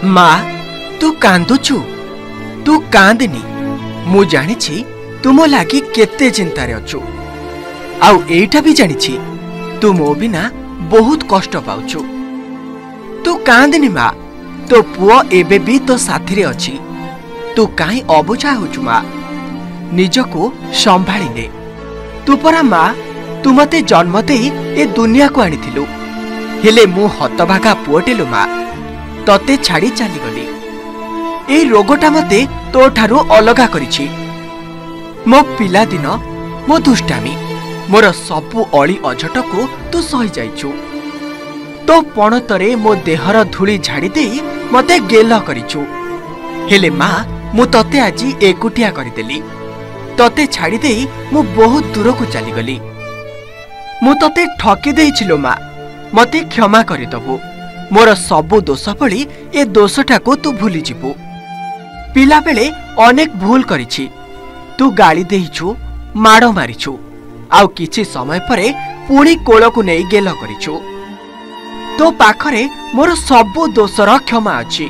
माँ तू कांदुचु तू कांदनी मु जानिछि तुम लागी केते चिंतारे अछु आउ एइटा भी जानिछि तू मो बिना बहुत कष्ट पाउछु। तू कांदनी माँ तो पुओ एबे भी तो साथी रे अछि तू काई अबुझा होछु माँ निजको संभाली ने। तू परा माँ तू मते जन्म दे ए दुनिया को आनिथिलु हेले मु हतभागा पुओटेलु माँ तते छाड़ी चली गली। ए रोगटा मते तो ठारू अलगा करिछि। मो पिला दिन मो दुष्टामी मोर सबु अली अझट को तू सही जाइछु। तो पणतरे मो देहर धूली झाड़ी दे मते गेल करिछु हेले माँ मु तते आजी एकुटिया करदेली तते छाड़ी दे मु बहुत दूर को चली गली। मु तते ठकी देइछिलो माँ मते क्षमा करदबु मोर सबु दोष भली ए दोषटा को तू भूली जिबु। पिला बेले अनेक भूल करिछि तू गाली देइछु माड़ मारिछु आउ किछि समय परे पुणी कोल को नहीं गेल करिछु। तो पाखरे मोर सबु दोषर क्षमा अछि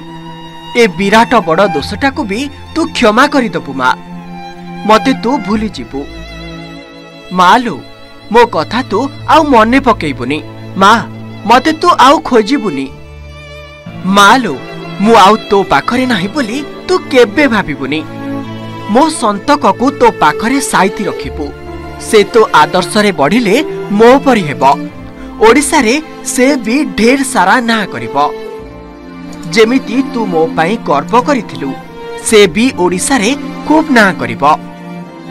ए विराट बड़ दोषटा को भी तू क्षमा करदबु माँ मते तू भूली जिबु। माँ लो मो कथा तू आउ मने पकेइबुनी माँ मते तू आउ खोजिबुनी। माँ लो मु आउ तो पाखरे नाही बोली तू केबे भाबिबुनी। मो संतक को तो पाखरे साइती रखिबु से तो आदर्श रे बढ़िले मो परी हेबो ओडिसा रे से भी ढेर सारा ना करिबो। जेमिति तू मो पाई गर्व करिथिलु से भी ओडिसा रे खूब ना करिबो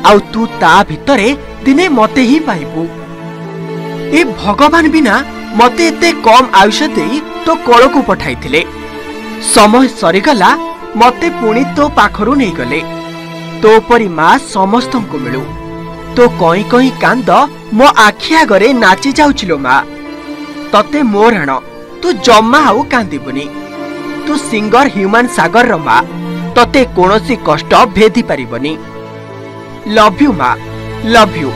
आउ तू ता भितरे दिने मते ही पाइबु। ए भगवान बिना मते एते कम आयुष देई तो कोल को पठाइथिले समय सरीगला मते पुणी तो पाखरु नहीं गले। तो परी माँ समस्त को मिलू तो कई कई कांद मो आखि आगरे नाची जाउछिलो माँ तते मोर हाण तू जम्मा आउ कांदिबुनी। तू सिंगर ह्यूमन सागर रो माँ तते कोनोसी कष्ट भेदी पारिबनी। लव यू माँ लव यू।